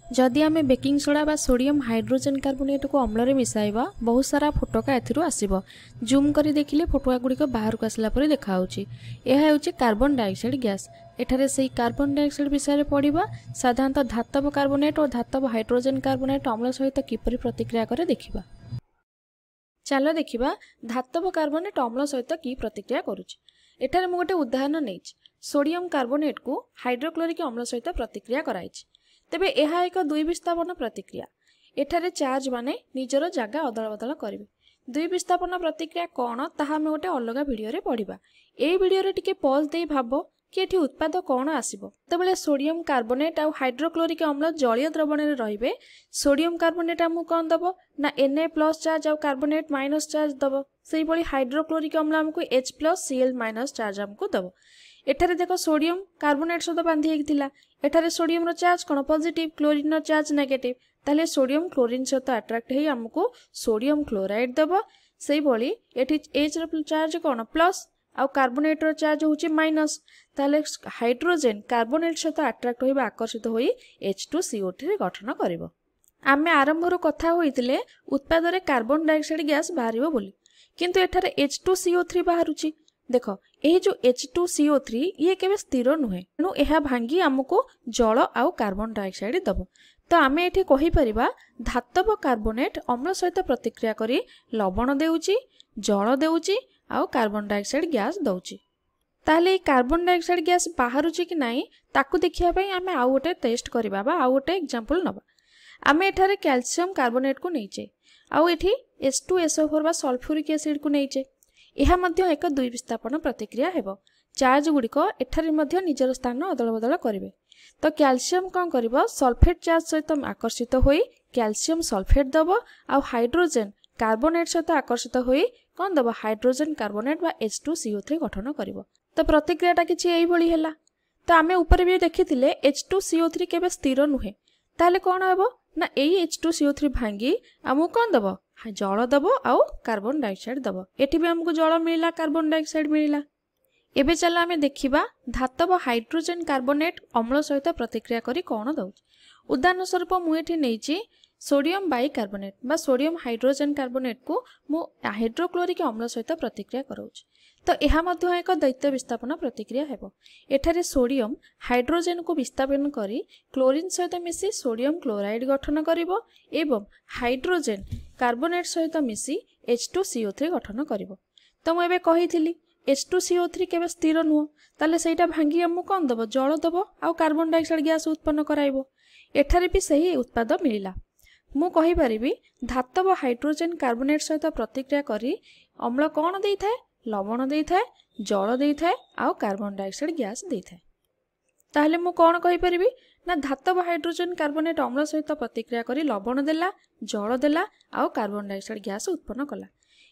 जदि आम baking soda बा सोडियम हाइड्रोजेन कार्बोनेट को अम्ल मिसाइबा बहुत सारा फोटका एथिरु आसीबो। जूम करी देखिले फोटका गुड़िक बाहर को आसला परे देखाउची। यह होची कार्बन डाइऑक्साइड गैस। एठारे सेही कार्बन डाइऑक्साइड विषय पढ़ा साधारणतः धातव कार्बोनेट और धातव हाइड्रोजेन कार्बोनेट अम्ल सहित किपरि प्रतिक्रिया करे देखिबा। चलो देखिबा धातव कार्बोनेट अम्ल सहित की प्रतिक्रिया करूची। एठारे मु गोटे उदाहरण नेछि। सोडियम कार्बोनेट को हाइड्रोक्लोरिक अम्ल सहित प्रतिक्रिया कराइछि। तेबे यह एक दुई विस्थापन प्रतिक्रिया। एठारे चार्ज माने निजर जगह अदल बदल करेंगे। दुई विस्थापन प्रतिक्रिया कौन ताहा आमे गोटे अलग वीडियो रे पढ़िबा। एई वीडियो रे टिके पॉज देई भाबो कि एठी उत्पाद कौन आसीबो। तबेले सोडियम कार्बोनेट आ हाइड्रोक्लोरिक अम्ल जलीय द्रवण रे रहिबे। सोडियम कार्बोनेट हमु कोन दबो ना Na+ चार्ज आ कार्बोनेट माइनस चार्ज दबो। सेही बळी हाइड्रोक्लोरिक अम्ल हमकु H+Cl- चार्ज हमकु दबो। एठारे देखो सोडियम कार्बोनेट सहित बांधी हेकिथिला। एठारे सोडियम रो चार्ज कोन पॉजिटिव, क्लोरीन रो चार्ज नेगेटिव। ताले सोडियम क्लोरीन सहित अट्रैक्ट हेई हमकु सोडियम क्लोराइड दबो। सेही बळी एठी H रो चार्ज कोन प्लस आ कार्बोनेट रो चार्ज होची माइनस। ताले हाइड्रोजन कार्बोनेट सहित अट्रैक्ट होइबा आकर्षित होई H2CO3 गठन करिवो। आमे आरंभ रो कथा होइतिले उत्पाद रे कार्बन डाइऑक्साइड गैस बाहरिबो बोली, किंतु एठारे H2CO3 बाहरुची। देख यही जो H2CO3 ये केवल स्थिर नुहे, तेणु यह भांगी आमको जल आउ कार्बन डाइऑक्साइड दब। तो आम ये कहीपर धातव कार्बोनेट अम्ल सहित प्रतिक्रिया करी लवण देउची, जल देउची आउ कार्बन डाइऑक्साइड गैस दउची। ताले ये कार्बन डाइऑक्साइड गैस बाहरुची कि नाही ताकू देखिया पई आमे आउ गोटे टेस्ट करबा बा आउ गोटे एग्जांपल नबा। आमे एठारे कैल्शियम कार्बोनेट को नैचे आउ एठी H2SO4 बा सल्फ्यूरिक एसिड को नैचे। यह मध्य एक दुई विस्थापन प्रतिक्रिया हेबो। चार्ज गुड़िक एठारे मध्य निजर स्थान अदल बदल करिवे। तो कैल्शियम कौन करिवो सल्फेट चार्ज सहित आकर्षित होई कैल्शियम सल्फेट दबो। आ हाइड्रोजन कार्बोनेट सहित आकर्षित होई कौन दबो हाइड्रोजन कार्बोनेट बा H2CO3 गठन करिवो। तो प्रतिक्रियाटा किछि एई भली हैला। तो आमे ऊपर भी देखिथिले H2CO3 केबे स्थिर नुहे। ताले कोन हेबो ना एई H2CO3 भांगी आमु कोन दबो जल दबो आउ कार्बन डाइऑक्साइड दबो। एठी भी हमको जल मिलिला, कार्बन डाइऑक्साइड मिलिला। एबे चला आमे देखिबा धातव हाइड्रोजन कार्बोनेट अम्ल सहित प्रतिक्रिया करी कोन दउछ। उदाहरण स्वरूप मु एठी नेछि सोडियम बाइकार्बोनेट बा सोडियम हाइड्रोजन कार्बोनेट को मु हाइड्रोक्लोरिक अम्ल सहित प्रतिक्रिया करउछ। तो यह मध्य एक दैत्य विस्थापन प्रतिक्रिया हेबो। एठारे सोडियम हाइड्रोजन को विस्थापन करी क्लोरीन सहित मिसी सोडियम क्लोराइड गठन करिवो एवं हाइड्रोजन कार्बोनेट सहित मिसी H2CO3 गठन करिवो। तो मु एबे कहिथिली H2CO3 केबे स्थिर नुह, ताले सेटा भांगी हमु कोन दबो जल दबो आ कार्बन डाइऑक्साइड गैस उत्पन्न कराइबो। एठारे भी सही उत्पाद मिलिला। मु कहि परिबी धातव हाइड्रोजन कार्बोनेट सहित प्रतिक्रिया करी अम्ल कोन देई थाए लवण देई थाए, जल देई थाए आ कार्बन डाइऑक्साइड गैस देई थाए। ताहले मु कोन कहि परिबी ना धातव हाइड्रोजन कार्बोनेट अम्ल सहित प्रतिक्रिया करी लवण देला, जल देला आ कार्बन डाइऑक्साइड गैस उत्पन्न कला।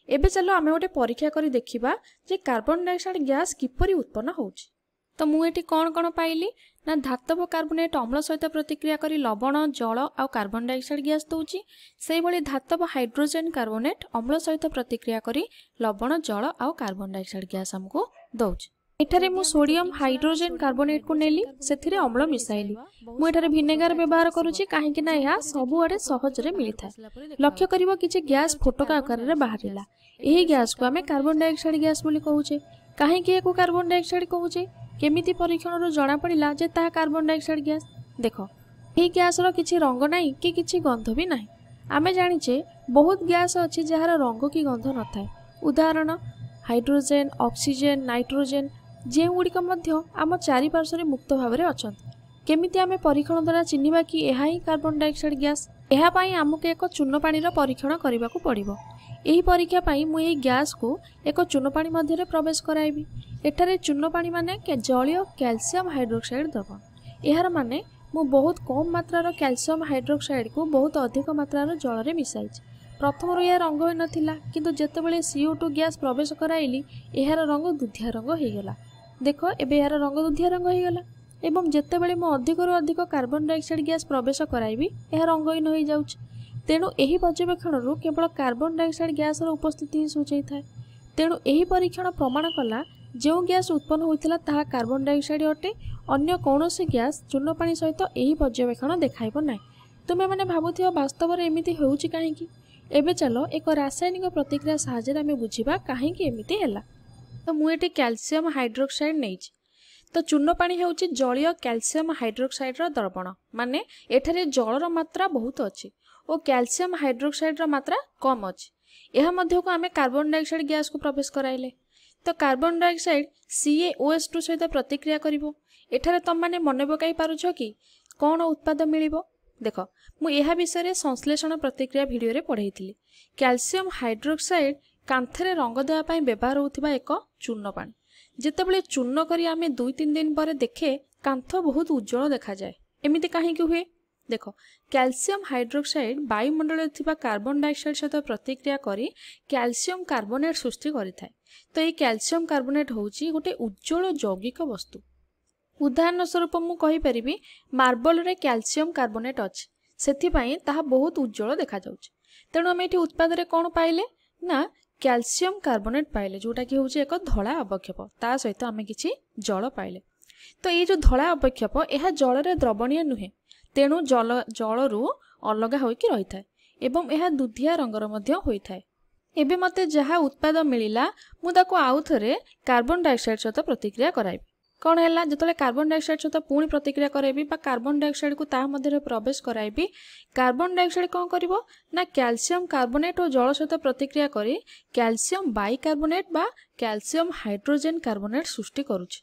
एबे चलो आमे गोटे परीक्षा करी देखिबा जे कार्बन डाइऑक्साइड गैस किपरि उत्पन्न होउची। तो मु एठी कोन पाइली ना धातव कार्बोनेट अम्ल सहित प्रतिक्रिया करी लवण, जल आ कार्बन डाइऑक्साइड गैस दउची। सेही बळी धातव हाइड्रोजन कार्बोनेट अम्ल सहित प्रतिक्रिया करी लवण, जल आ कार्बन डाइऑक्साइड गैस हमको दउची। एठारे मु सोडियम हाइड्रोजन कार्बोनेट को नेली, सेथिरे अम्ल मिसाइली। मु एठारे विनेगार व्यवहार करूची काहेकि ना या सबु आडे सहज रे मिली थाए। लक्ष्य करिवो किछि गैस फोटका आकार रे बाहरिला। एही गैस को हमें कार्बन डाइऑक्साइड गैस बोली कहूचे। काहेकि एको कार्बन डाइऑक्साइड कहूचे, केमिति परीक्षण रो जणा पड़िला जे ता कार्बन डाइऑक्साइड गैस। देखो एही गैस रो किछि रंग नाही कि किछि गंध भी नाही। आमे जानिचे बहुत गैस अछि जहार रंग की गंध न थाए। उदाहरण हाइड्रोजन, ऑक्सीजन, नाइट्रोजन जे गुड़िक मध्य आम चारिपार्श्व मुक्त भाव में अच्छा। केमिति आमे परीक्षण द्वारा चिन्हिबा कि एहा ही कार्बन डाइऑक्साइड गैस। एहा पाई आमको एक चून पानी परीक्षण करने को पड़िबो। एही परीक्षा पाई मु एही गैस को एक चून पानी मध्य रे प्रवेश कराइबी। एठारे चून पानी माने जलीय कैल्शियम हाइड्रोक्साइड द्रवण। एहार माने मु बहुत कम मात्रार कैल्शियम हाइड्रोक्साइड को बहुत अधिक मात्रार जल रे मिसाइछि। प्रथम यह रंग हो नथिला, किंतु जेतेबेले CO2 गैस प्रवेश कराइली एहार रंग दुधिया रंग हो गला। देखो एबे यार रंग दुधिया रंग हो गला। एवं जेतेबेले मु अधिक रु अधिक कार्बन डाइऑक्साइड गैस प्रवेश कराइबी यह रंगहीन हो जाउछ। तेणु एही पर्यवेक्षण रु केवल कार्बन डाइऑक्साइड गैस रो उपस्थिति ही सूचई थाए। तेणु एही परीक्षण प्रमाण कला जो गैस उत्पन्न होइतिला ताहा कार्बन डाइऑक्साइड अटे। अन्य कौनसी गैस चून पानी सहित एही पर्यवेक्षण देखाइबो नाही। तुमे मैंने भावुथिबा वास्तव में एमिति होउछि काहेकि। एबे चलो एक रासायनिक प्रतिक्रिया साहाय्य आमे बुझिबा काहेकि एमिति हैला। तो मु एटी कैल्शियम हाइड्रोक्साइड नेइछि। तो चूर्ण पानी होउछि जलीय कैल्शियम हाइड्रोक्साइड रो द्रवण, माने एठारे जलर मात्रा बहुत अछि और कैल्शियम हाइड्रोक्साइड रो मात्रा कम अछि। यह मध्य को आमे कार्बन डाइऑक्साइड गैस को प्रवेश कराइले। तो कार्बन डाइऑक्साइड CaOH2 सहित प्रतिक्रिया करिवो। एठारे तम माने मने पकाई पारुछ कि कोन उत्पाद मिलिबो। देख मु यह विषय संश्लेषण प्रतिक्रिया भिडियो रे पढ़ेइथिली। कैल्शियम हाइड्रोक्साइड कांथरे रंग देवा पई व्यवहार होउथिबा एक चूर्ण पानी। जेतेबेले चूर्ण करी आमे 2-3 दिन पर देखे कांथ बहुत उज्जवल देखा जाए। एमिति काहेकि हुए देख कैल्शियम हाइड्रोक्साइड वायुमंडल थिबा कार्बन डाइऑक्साइड सहित प्रतिक्रिया करी कैल्शियम कार्बोनेट सृष्टि करिथाय। तो ये कैल्शियम कार्बोनेट होउची गोटे उज्जवल यौगिक वस्तु। उदाहरण स्वरूप मु कहि परिबी मार्बल रे कैल्शियम कार्बोनेट अछि, सेथि पई ताहा बहुत उज्जवल देखा जाउची। तेणु हम एठी उत्पाद रे कोन पाइले ना कैल्शियम कार्बोनेट पाइले, जोटा कि होउची एक धला अवक्षेप, ता सहित आमे किछि जल पाइले। तो ये जो धला अवक्षेप एहा जल रे द्रवणीय नुहे, तेणु जलरू अलगा होइकी रहिथाय एवं एहा दुधिया रंगर मध्य होइथाय। एबे मते जहा उत्पाद मिलिला मु ताको आउ थरे कार्बन डाइऑक्साइड सहित प्रतिक्रिया कराइबी। कौन है जो कार्बन डाइऑक्साइड सहित पुणी प्रतिक्रिया कराइबी बा कार्बन डाइऑक्साइड को ता मध्य प्रवेश कराइबी, कार्बन डाइऑक्साइड कौन करिवो ना कैल्शियम कार्बोनेट और जल सहित प्रतिक्रिया करी कैल्शियम बाइकार्बोनेट बा कैल्शियम हाइड्रोजन कार्बोनेट सृष्टि करुछि।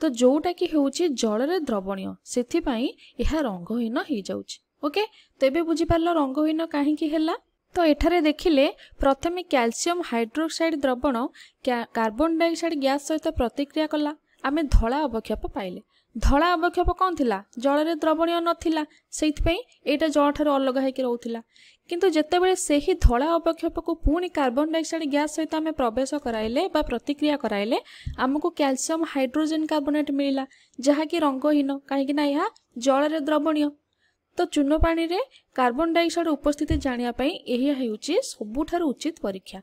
तो जोटा कि होउछि जल रे द्रवणीय, सेथि पई एहा रंगहीन हो जाउछि। ओके, तो एबे बुझी पारलो रंगहीन काहेकि हैला। तो एठारे देखिले प्रथमे कैल्शियम हाइड्रोक्साइड द्रवण कार्बन डाइऑक्साइड गैस सहित प्रतिक्रिया कला, आमे धला अवक्षेप पाइले। धला अवक्षेप कौन थिला जल रे द्रवणीय नथिला, सेथि पई एटा जल ठारे अलग हेकि रहउथिला। किंतु जेतेबेले सेही धला अवक्षेप को पुणी कार्बन डाइऑक्साइड गैस सहित आमे प्रवेश कराइले बा प्रतिक्रिया कराइले हमको कैल्शियम हाइड्रोजन कार्बोनेट मिलिला, जहा कि रंगहीन काहेकि ना यह जल रे द्रवणीय। तो चूर्ण पानी रे कार्बन डाइऑक्साइड उपस्थिति जानिया पई एही हेउची सबुठारु उचित परीक्षा।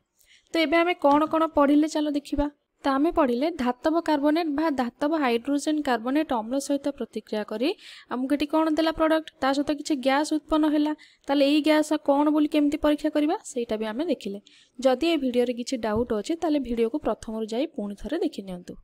तो एबे आमे कोन कोन पढिले चलो देखिबा। तो आमे पढ़िले धातव कार्बोनेट बा धातव हाइड्रोजन कार्बोनेट अम्ल सहित प्रतिक्रिया करी हमको एटी कोन देला प्रोडक्ट, ता सहित किछि गैस उत्पन्न हैला। ताले एई गैस कोन बोली केमती परीक्षा करिबा सेटा भी आमे देखिले। जदि ए भिडियो रे किछि डाउट अछि ताले भिडियो को प्रथमरु जाई पुणी थरे देखि नियंतु।